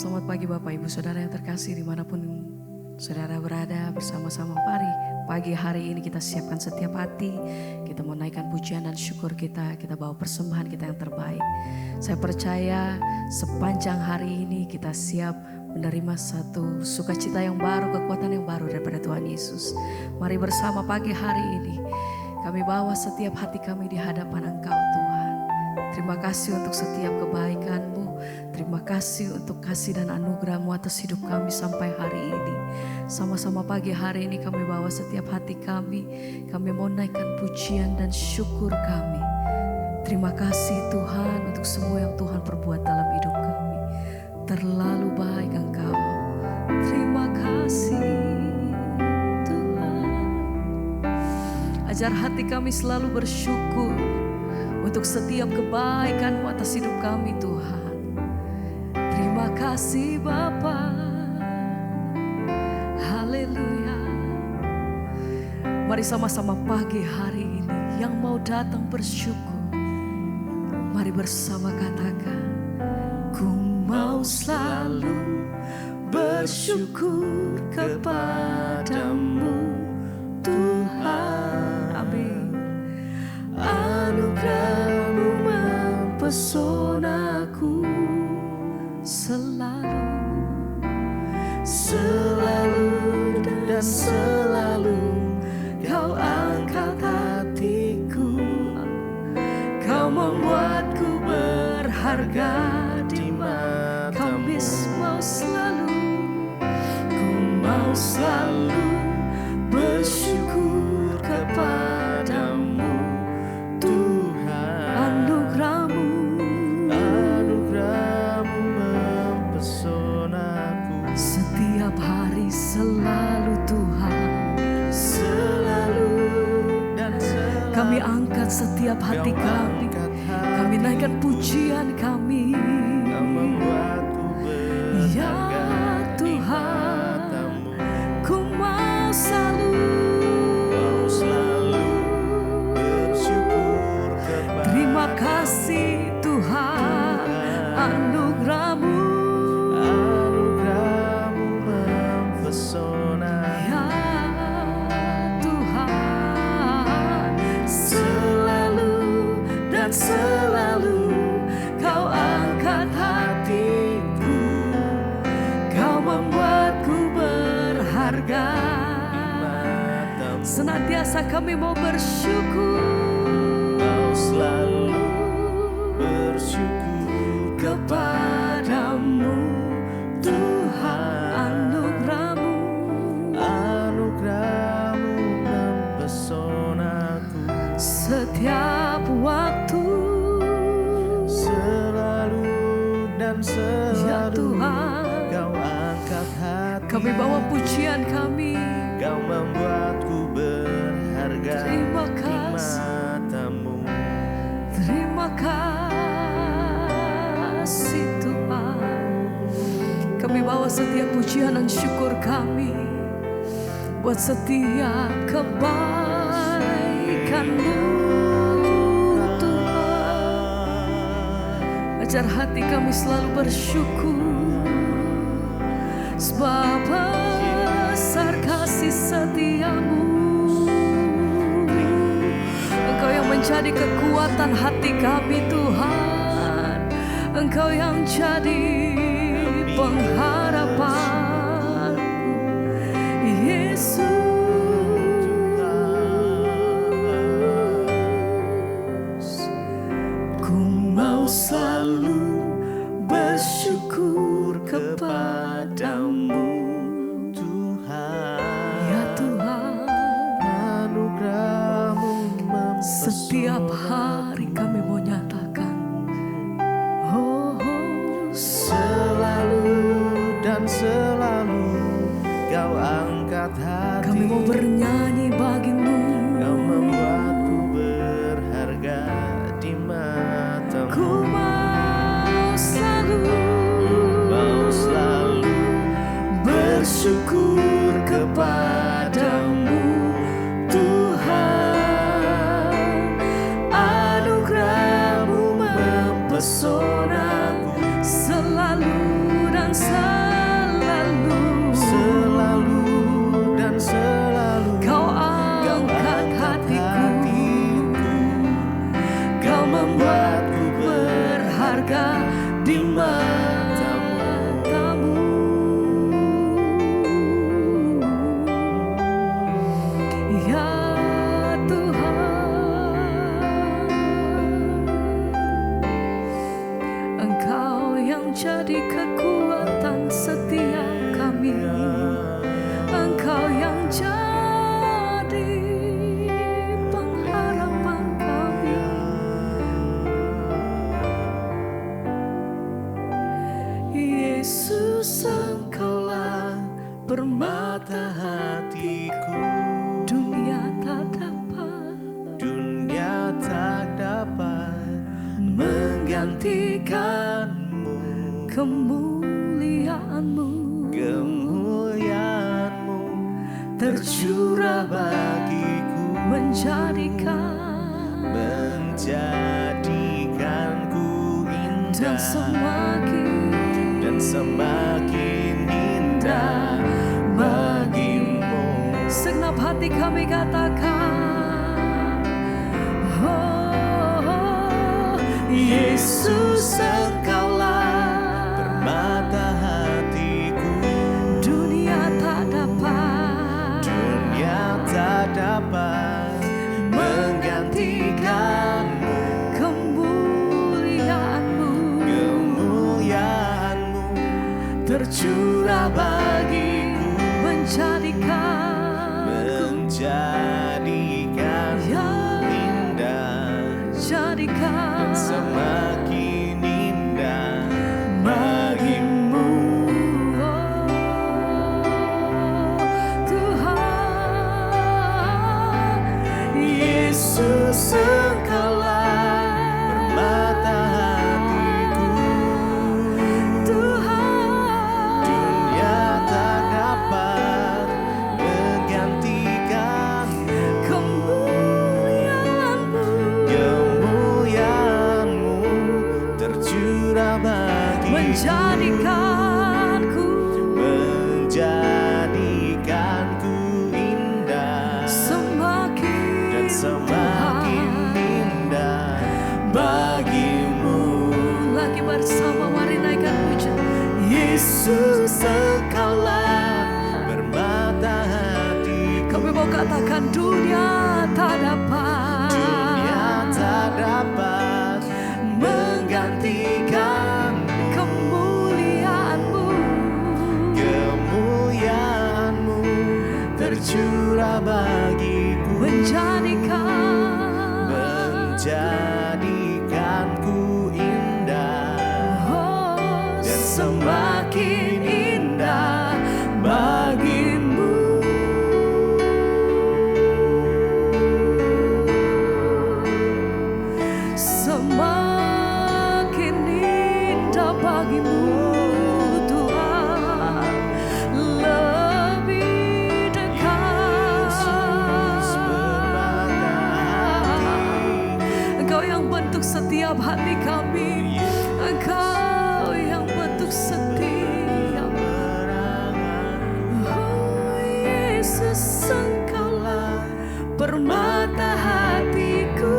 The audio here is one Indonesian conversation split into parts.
selamat pagi Bapak Ibu Saudara yang terkasih dimanapun Saudara berada bersama-sama pagi hari ini kita siapkan setiap hati. Kita mau naikkan pujian dan syukur kita bawa persembahan kita yang terbaik. Saya percaya sepanjang hari ini kita siap menerima satu sukacita yang baru, kekuatan yang baru daripada Tuhan Yesus. Mari bersama pagi hari ini kami bawa setiap hati kami di hadapan Engkau Tuhan. Terima kasih untuk setiap kebaikan-Mu. Terima kasih untuk kasih dan anugerah-Mu atas hidup kami sampai hari ini. Sama-sama pagi hari ini kami bawa setiap hati kami. Kami mau naikkan pujian dan syukur kami. Terima kasih Tuhan untuk semua yang Tuhan perbuat dalam hidup kami. Terlalu baik Engkau. Terima kasih Tuhan. Ajar hati kami selalu bersyukur untuk setiap kebaikan-Mu atas hidup kami Tuhan. Terima kasih Bapa. Haleluya. Mari sama-sama pagi hari ini yang mau datang bersyukur. Mari bersama katakan, ku mau selalu bersyukur kepadamu Tuhan. Amin. Anugerah-Mu mempesonaku selalu, selalu dan selalu. Kau angkat hatiku, Kau membuatku berharga di mata-Mu. Kau mau selalu, ku mau selalu bersyukur kepadamu Tuhan. Anugerah-Mu mempesonaku setiap hari, selalu Tuhan. Selalu dan selalu kami angkat setiap hati kami. Kami naikkan pujian kami. Kau membuatku berharga di mata-Mu. Ku mau selalu bersyukur kepadamu. Terima kasih Tuhan. Anugerah-Mu mempesona. Ya Tuhan, selalu dan selalu Kau angkat hatiku. Kau membuatku berharga. Senantiasa kami mau bersyukur. Mau selalu bersyukur kepadamu Tuhan. Anugerah-Mu mempesonaku setiap waktu. Selalu dan selalu ya Tuhan, Kau angkat hati. Kami bawa pujian kami. Kau membuatku berharga di mata-Mu. Terima kasih Tuhan. Kami bawa setiap pujian dan syukur kami buat setiap kebaikan-Mu Tuhan. Ajar hati kami selalu bersyukur, sebab besar kasih setia-Mu. Engkau yang menjadi kekuatan hati kami Tuhan. Engkau yang jadi pengharapan Yesus. Ku mau selalu bersyukur kepadamu Tuhan. Ya Tuhan, anugerah-Mu setiap hari kami mau nyatakan, selalu dan selalu Kau angkat hati. Kami mau bernyanyi bagi-Mu. Kau membuatku berharga di mata-Mu. Ku mau selalu bersyukur kepadamu Tuhan. Anugerah-Mu mempesonaku selalu dan selalu. kemuliaan-Mu tercurah bagiku, menjadikanku indah dan semakin indah bagimu. Segenap hati kami katakan, oh, Yesus Engkaulah permata hatiku, dunia tak dapat menggantikanmu. Kemuliaan-Mu tercurah bagiku, menjadikanku indah, dan semakin indah bagimu. Yesus Engkaulah permata hatiku, Tuhan. Dunia tak dapat menggantikanmu. Kemuliaan-Mu tercurah bagiku, menjadikanku indah, dan semakin indah bagimu. Lagi bersama mari naikkan pujian. Yesus Engkaulah permata hatiku, Kami mau katakan dunia tak dapat menggantikan kemuliaan-Mu tercurah bagiku, menjadikanku indah, dan semakin indah bagimu. Semakin indah bagimu Tuhan, lebih dekat. Engkau yang bentuk setiap hati kami, Engkau yang bentuk setiap. Oh Yesus Engkaulah permata hatiku,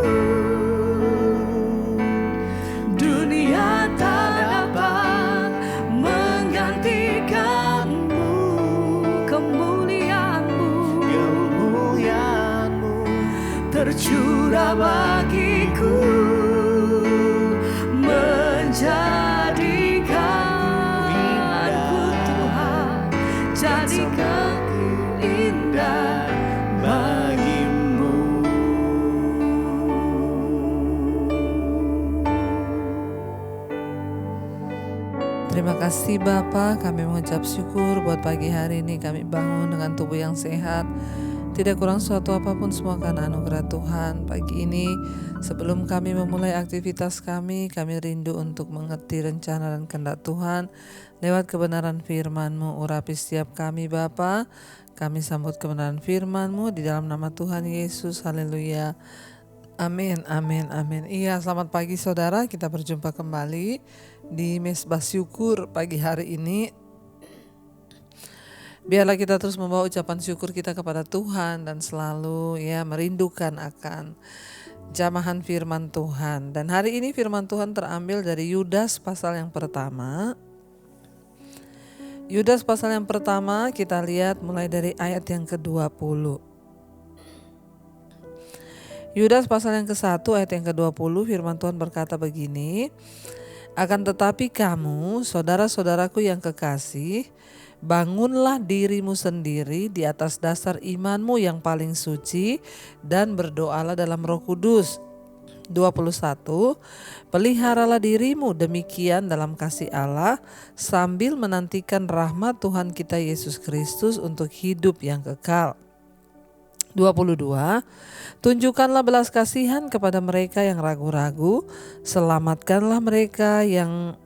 dunia tak dapat menggantikanmu. Kemuliaan-Mu tercurah bagiku, menjadikanku Tuhan, jadikanku indah bagimu. Terima kasih Bapa, kami mengucap syukur buat pagi hari ini kami bangun dengan tubuh yang sehat. Tidak kurang suatu apapun, semua karena anugerah Tuhan. Pagi ini sebelum kami memulai aktivitas kami rindu untuk mengerti rencana dan kehendak Tuhan lewat kebenaran firman-Mu. Urapi setiap kami Bapa, kami sambut kebenaran firman-Mu di dalam nama Tuhan Yesus. Haleluya. Amin, amin, amin. Iya, selamat pagi saudara, kita berjumpa kembali di Mesbah Syukur pagi hari ini. Biarlah kita terus membawa ucapan syukur kita kepada Tuhan dan selalu merindukan akan jamahan firman Tuhan. Dan hari ini firman Tuhan terambil dari Yudas pasal yang pertama. Yudas pasal yang pertama kita lihat mulai dari ayat yang ke-20. Yudas pasal yang ke-1 ayat yang ke-20, firman Tuhan berkata begini, "Akan tetapi kamu, saudara-saudaraku yang kekasih, bangunlah dirimu sendiri di atas dasar imanmu yang paling suci dan berdoalah dalam Roh Kudus." 21, "Peliharalah dirimu demikian dalam kasih Allah sambil menantikan rahmat Tuhan kita Yesus Kristus untuk hidup yang kekal." 22, "Tunjukkanlah belas kasihan kepada mereka yang ragu-ragu, selamatkanlah mereka yang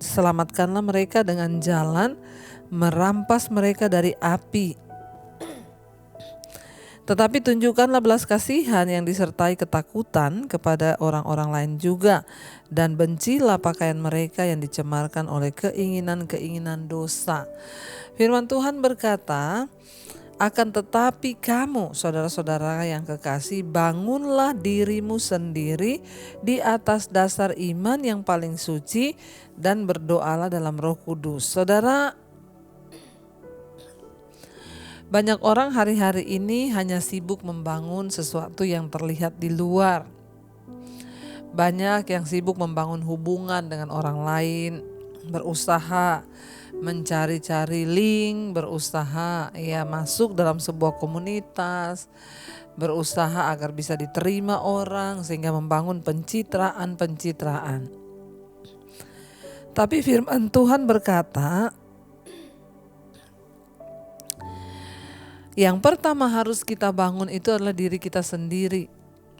Selamatkanlah mereka dengan jalan, merampas mereka dari api. Tetapi tunjukkanlah belas kasihan yang disertai ketakutan kepada orang-orang lain juga, dan bencilah pakaian mereka yang dicemarkan oleh keinginan-keinginan dosa. Firman Tuhan berkata, akan tetapi kamu, saudara-saudara yang kekasih, bangunlah dirimu sendiri di atas dasar iman yang paling suci dan berdoalah dalam Roh Kudus. Saudara, banyak orang hari-hari ini hanya sibuk membangun sesuatu yang terlihat di luar. Banyak yang sibuk membangun hubungan dengan orang lain, berusaha mencari-cari link, berusaha masuk dalam sebuah komunitas, berusaha agar bisa diterima orang sehingga membangun pencitraan. Tapi firman Tuhan berkata, yang pertama harus kita bangun itu adalah diri kita sendiri.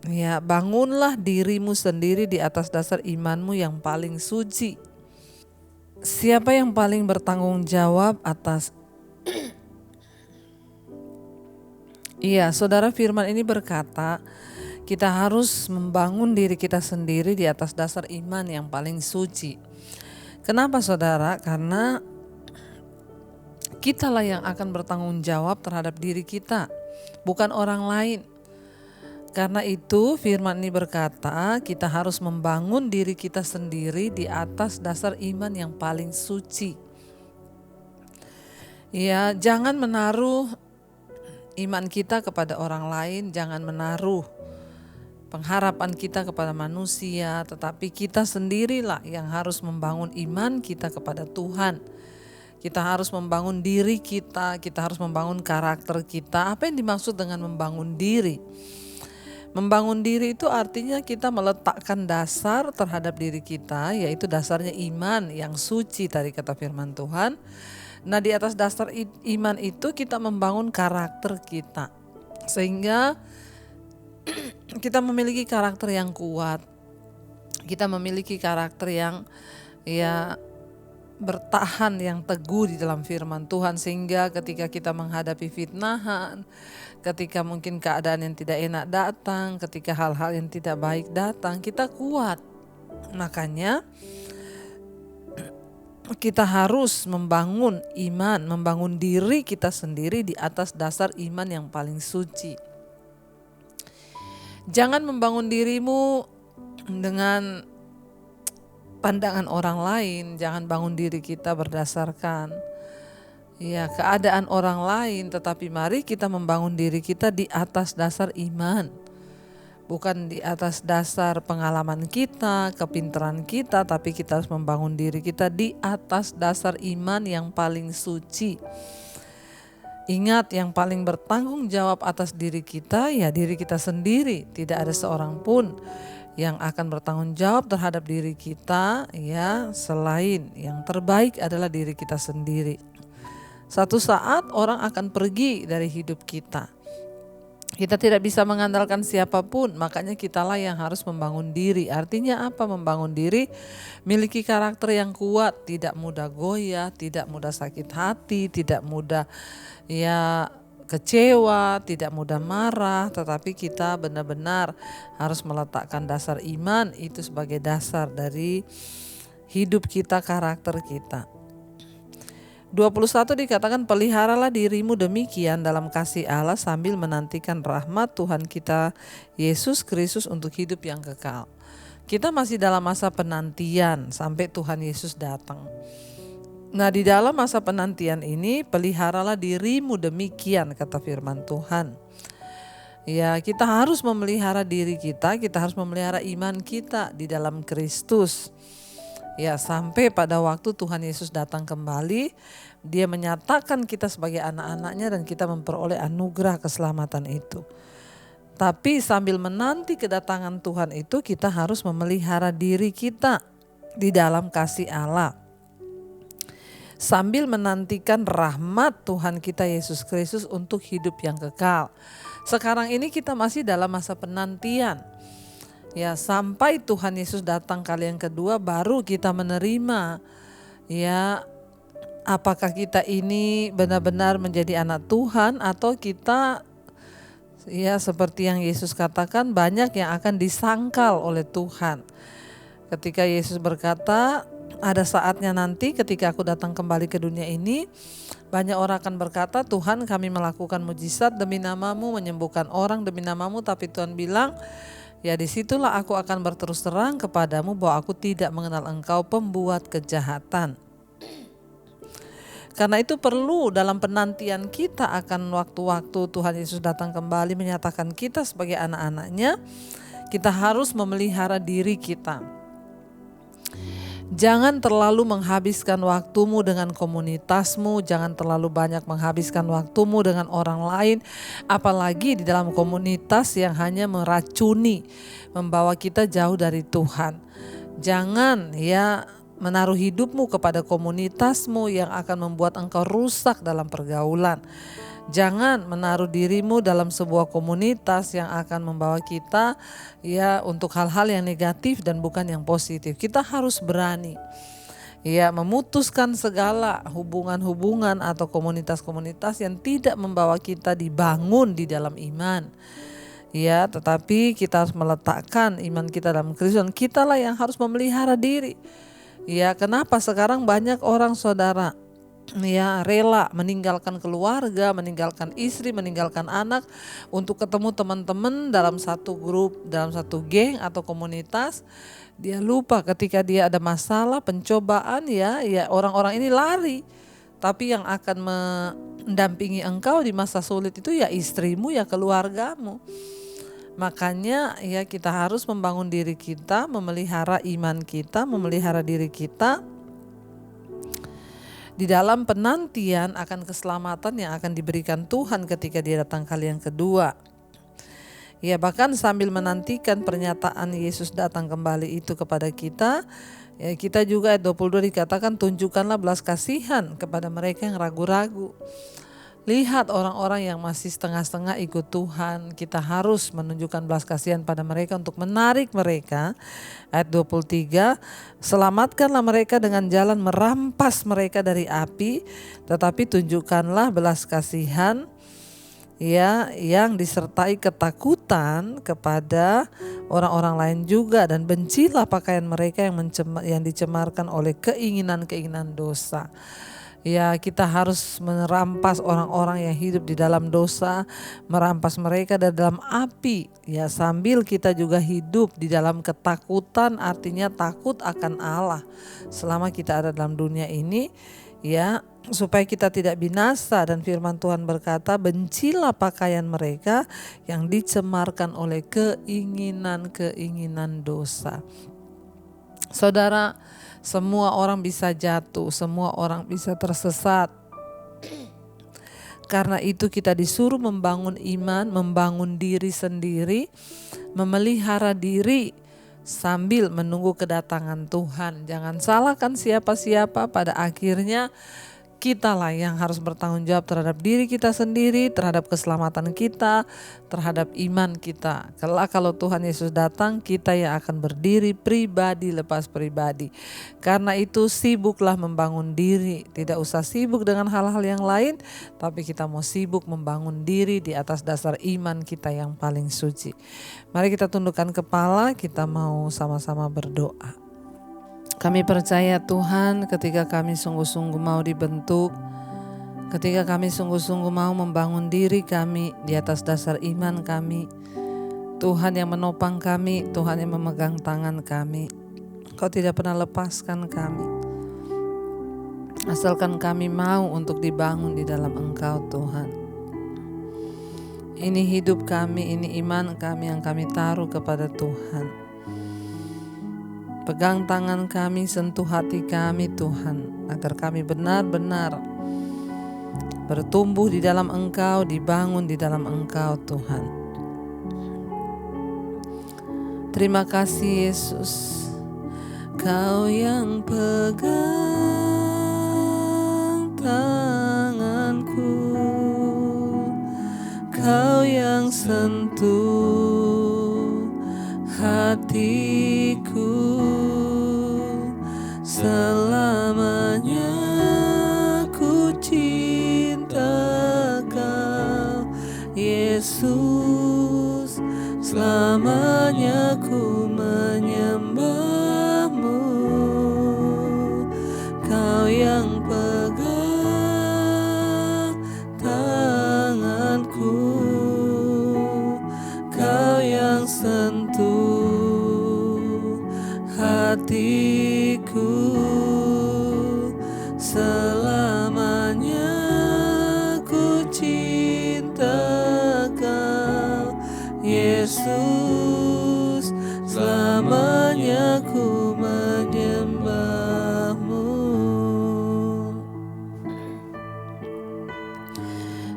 Ya, bangunlah dirimu sendiri di atas dasar imanmu yang paling suci. Siapa yang paling bertanggung jawab atas saudara, firman ini berkata, kita harus membangun diri kita sendiri di atas dasar iman yang paling suci. Kenapa saudara? Karena kitalah yang akan bertanggung jawab terhadap diri kita, bukan orang lain. Karena itu firman ini berkata, kita harus membangun diri kita sendiri di atas dasar iman yang paling suci. Ya, jangan menaruh iman kita kepada orang lain, jangan menaruh pengharapan kita kepada manusia, tetapi kita sendirilah yang harus membangun iman kita kepada Tuhan. Kita harus membangun diri kita harus membangun karakter kita. Apa yang dimaksud dengan membangun diri? Membangun diri itu artinya kita meletakkan dasar terhadap diri kita, yaitu dasarnya iman yang suci tadi kata firman Tuhan. Nah, di atas dasar iman itu kita membangun karakter kita, sehingga kita memiliki karakter yang kuat. Kita memiliki karakter yang bertahan, yang teguh di dalam firman Tuhan, sehingga ketika kita menghadapi fitnahan, ketika mungkin keadaan yang tidak enak datang, ketika hal-hal yang tidak baik datang, kita kuat. Makanya kita harus membangun iman, membangun diri kita sendiri di atas dasar iman yang paling suci. Jangan membangun dirimu dengan pandangan orang lain, jangan bangun diri kita berdasarkan keadaan orang lain, tetapi mari kita membangun diri kita di atas dasar iman. Bukan di atas dasar pengalaman kita, kepintaran kita, tapi kita harus membangun diri kita di atas dasar iman yang paling suci. Ingat, yang paling bertanggung jawab atas diri kita diri kita sendiri. Tidak ada seorang pun yang akan bertanggung jawab terhadap diri kita selain yang terbaik adalah diri kita sendiri. Satu saat orang akan pergi dari hidup kita. Kita tidak bisa mengandalkan siapapun, makanya kitalah yang harus membangun diri. Artinya apa membangun diri? Miliki karakter yang kuat, tidak mudah goyah, tidak mudah sakit hati, tidak mudah kecewa, tidak mudah marah, tetapi kita benar-benar harus meletakkan dasar iman itu sebagai dasar dari hidup kita, karakter kita. 21 dikatakan, peliharalah dirimu demikian dalam kasih Allah sambil menantikan rahmat Tuhan kita Yesus Kristus untuk hidup yang kekal. Kita masih dalam masa penantian sampai Tuhan Yesus datang. Nah, di dalam masa penantian ini peliharalah dirimu demikian kata firman Tuhan. Kita harus memelihara diri kita harus memelihara iman kita di dalam Kristus. Sampai pada waktu Tuhan Yesus datang kembali, Dia menyatakan kita sebagai anak-anaknya dan kita memperoleh anugerah keselamatan itu. Tapi sambil menanti kedatangan Tuhan itu, kita harus memelihara diri kita di dalam kasih Allah. Sambil menantikan rahmat Tuhan kita Yesus Kristus untuk hidup yang kekal. Sekarang ini kita masih dalam masa penantian. Sampai Tuhan Yesus datang kali yang kedua baru kita menerima Ya, apakah kita ini benar-benar menjadi anak Tuhan atau kita ya seperti yang Yesus katakan, banyak yang akan disangkal oleh Tuhan. Ketika Yesus berkata, ada saatnya nanti ketika aku datang kembali ke dunia ini, banyak orang akan berkata, Tuhan, kami melakukan mujizat demi namamu, menyembuhkan orang demi namamu, tapi Tuhan bilang, ya disitulah aku akan berterus terang kepadamu bahwa aku tidak mengenal engkau, pembuat kejahatan. Karena itu perlu dalam penantian kita akan waktu-waktu Tuhan Yesus datang kembali menyatakan kita sebagai anak-anaknya, kita harus memelihara diri kita. Jangan terlalu menghabiskan waktumu dengan komunitasmu, jangan terlalu banyak menghabiskan waktumu dengan orang lain, apalagi di dalam komunitas yang hanya meracuni, membawa kita jauh dari Tuhan. Jangan ya menaruh hidupmu kepada komunitasmu yang akan membuat engkau rusak dalam pergaulan. Jangan menaruh dirimu dalam sebuah komunitas yang akan membawa kita ya untuk hal-hal yang negatif dan bukan yang positif. Kita harus berani ya memutuskan segala hubungan-hubungan atau komunitas-komunitas yang tidak membawa kita dibangun di dalam iman. Ya, tetapi kita harus meletakkan iman kita dalam Kristus, dan kitalah yang harus memelihara diri. Ya, kenapa sekarang banyak orang saudara ya rela meninggalkan keluarga, meninggalkan istri, meninggalkan anak untuk ketemu teman-teman dalam satu grup, dalam satu geng atau komunitas. Dia lupa ketika dia ada masalah, pencobaan ya orang-orang ini lari. Tapi yang akan mendampingi engkau di masa sulit itu ya istrimu, ya keluargamu. Makanya ya kita harus membangun diri kita, memelihara iman kita, memelihara diri kita di dalam penantian akan keselamatan yang akan diberikan Tuhan ketika dia datang kali yang kedua. Ya, bahkan sambil menantikan pernyataan Yesus datang kembali itu kepada kita, ya kita juga ayat 22 dikatakan, tunjukkanlah belas kasihan kepada mereka yang ragu-ragu. Lihat orang-orang yang masih setengah-setengah ikut Tuhan, kita harus menunjukkan belas kasihan pada mereka untuk menarik mereka. Ayat 23, selamatkanlah mereka dengan jalan merampas mereka dari api, tetapi tunjukkanlah belas kasihan ya yang disertai ketakutan kepada orang-orang lain juga, dan bencilah pakaian mereka yang dicemarkan oleh keinginan-keinginan dosa. Ya, kita harus merampas orang-orang yang hidup di dalam dosa, merampas mereka dari dalam api. Ya, sambil kita juga hidup di dalam ketakutan, artinya takut akan Allah selama kita ada dalam dunia ini, ya, supaya kita tidak binasa. Dan firman Tuhan berkata, bencilah pakaian mereka yang dicemarkan oleh keinginan-keinginan dosa. Saudara, semua orang bisa jatuh, semua orang bisa tersesat. Karena itu kita disuruh membangun iman, membangun diri sendiri, memelihara diri sambil menunggu kedatangan Tuhan. Jangan salahkan siapa-siapa, pada akhirnya kitalah yang harus bertanggung jawab terhadap diri kita sendiri, terhadap keselamatan kita, terhadap iman kita. Kalau Tuhan Yesus datang, kita yang akan berdiri pribadi lepas pribadi. Karena itu sibuklah membangun diri, tidak usah sibuk dengan hal-hal yang lain, tapi kita mau sibuk membangun diri di atas dasar iman kita yang paling suci. Mari kita tundukkan kepala, kita mau sama-sama berdoa. Kami percaya Tuhan, ketika kami sungguh-sungguh mau dibentuk, ketika kami sungguh-sungguh mau membangun diri kami di atas dasar iman kami, Tuhan yang menopang kami, Tuhan yang memegang tangan kami. Kau tidak pernah lepaskan kami, asalkan kami mau untuk dibangun di dalam Engkau Tuhan. Ini hidup kami, ini iman kami yang kami taruh kepada Tuhan. Pegang tangan kami, sentuh hati kami Tuhan, agar kami benar-benar bertumbuh di dalam Engkau, dibangun di dalam Engkau Tuhan. Terima kasih Yesus, Kau yang pegang tanganku, Kau yang sentuh hatiku selamanya. Yesus, selamanya ku menyembahmu. Kau yang pegang tanganku, Kau yang sentuh hatiku. Selamanya ku cinta Kau, Yesus, selamanya ku menyembahmu.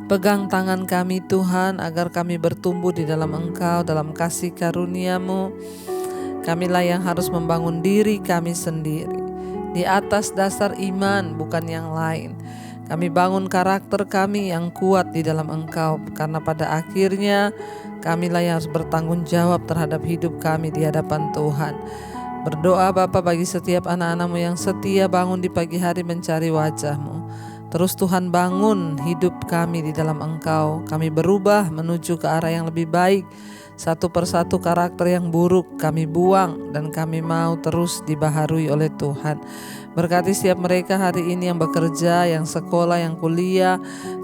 Pegang tangan kami Tuhan, agar kami bertumbuh di dalam Engkau, dalam kasih karunia-Mu. Kamilah yang harus membangun diri kami sendiri di atas dasar iman, bukan yang lain. Kami bangun karakter kami yang kuat di dalam Engkau, karena pada akhirnya kamilah yang harus bertanggung jawab terhadap hidup kami di hadapan Tuhan. Berdoa Bapa bagi setiap anak-anak-Mu yang setia bangun di pagi hari mencari wajah-Mu. Terus Tuhan bangun hidup kami di dalam Engkau. Kami berubah menuju ke arah yang lebih baik. Satu persatu karakter yang buruk kami buang, dan kami mau terus dibaharui oleh Tuhan. Berkati setiap mereka hari ini yang bekerja, yang sekolah, yang kuliah.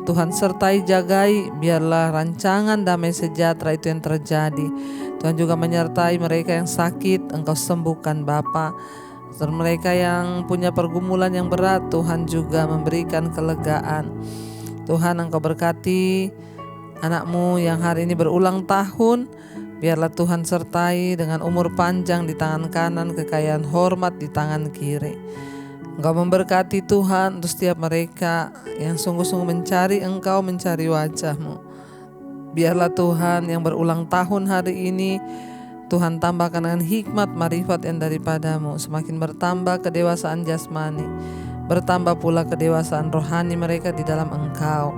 Tuhan sertai, jagai, biarlah rancangan damai sejahtera itu yang terjadi. Tuhan juga menyertai mereka yang sakit, Engkau sembuhkan Bapa. Dan mereka yang punya pergumulan yang berat, Tuhan juga memberikan kelegaan. Tuhan, Engkau berkati anak-Mu yang hari ini berulang tahun. Biarlah Tuhan sertai dengan umur panjang di tangan kanan, kekayaan hormat di tangan kiri. Engkau memberkati Tuhan untuk setiap mereka yang sungguh-sungguh mencari Engkau, mencari wajah-Mu. Biarlah Tuhan yang berulang tahun hari ini, Tuhan tambahkan dengan hikmat marifat yang daripada-Mu. Semakin bertambah kedewasaan jasmani, bertambah pula kedewasaan rohani mereka di dalam Engkau.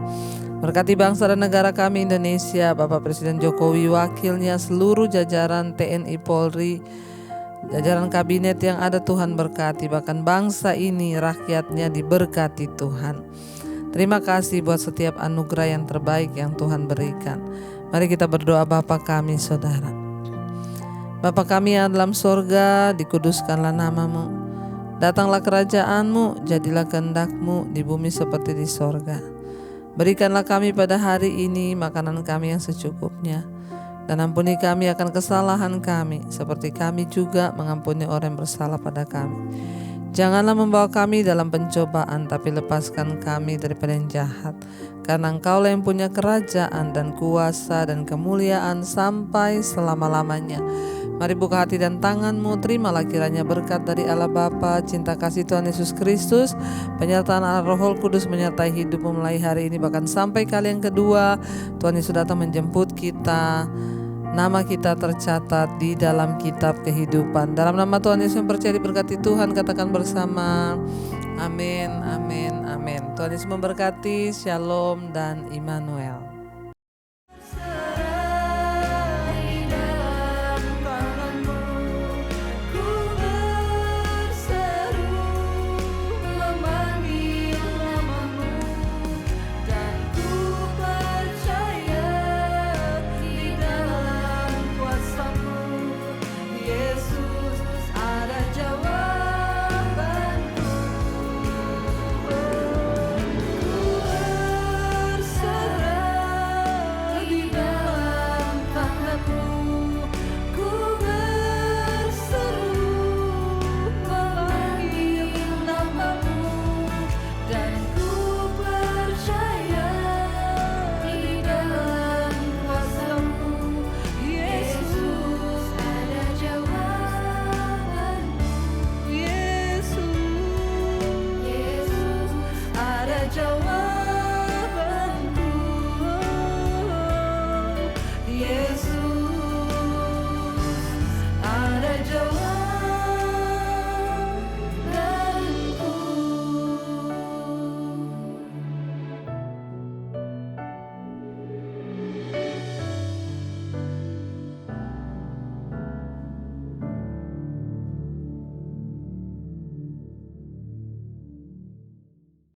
Berkati bangsa dan negara kami Indonesia, Bapak Presiden Jokowi, wakilnya, seluruh jajaran TNI Polri, jajaran kabinet yang ada, Tuhan berkati. Bahkan bangsa ini, rakyatnya diberkati Tuhan. Terima kasih buat setiap anugerah yang terbaik yang Tuhan berikan. Mari kita berdoa. Bapa kami, Saudara. Bapa kami yang dalam sorga, dikuduskanlah nama-Mu. Datanglah kerajaan-Mu, jadilah kehendak-Mu di bumi seperti di sorga. Berikanlah kami pada hari ini makanan kami yang secukupnya, dan ampuni kami akan kesalahan kami, seperti kami juga mengampuni orang yang bersalah pada kami. Janganlah membawa kami dalam pencobaan, tapi lepaskan kami daripada yang jahat. Karena Engkaulah yang punya kerajaan dan kuasa dan kemuliaan sampai selama-lamanya. Mari buka hati dan tangan-Mu, terimalah kiranya berkat dari Allah Bapa, cinta kasih Tuhan Yesus Kristus, penyertaan Allah Roh Kudus menyertai hidupmu mulai hari ini bahkan sampai kali yang kedua. Tuhan Yesus datang menjemput kita, nama kita tercatat di dalam kitab kehidupan. Dalam nama Tuhan Yesus yang percaya diberkati Tuhan, katakan bersama, amin, amin, amin. Tuhan Yesus memberkati, shalom dan Immanuel.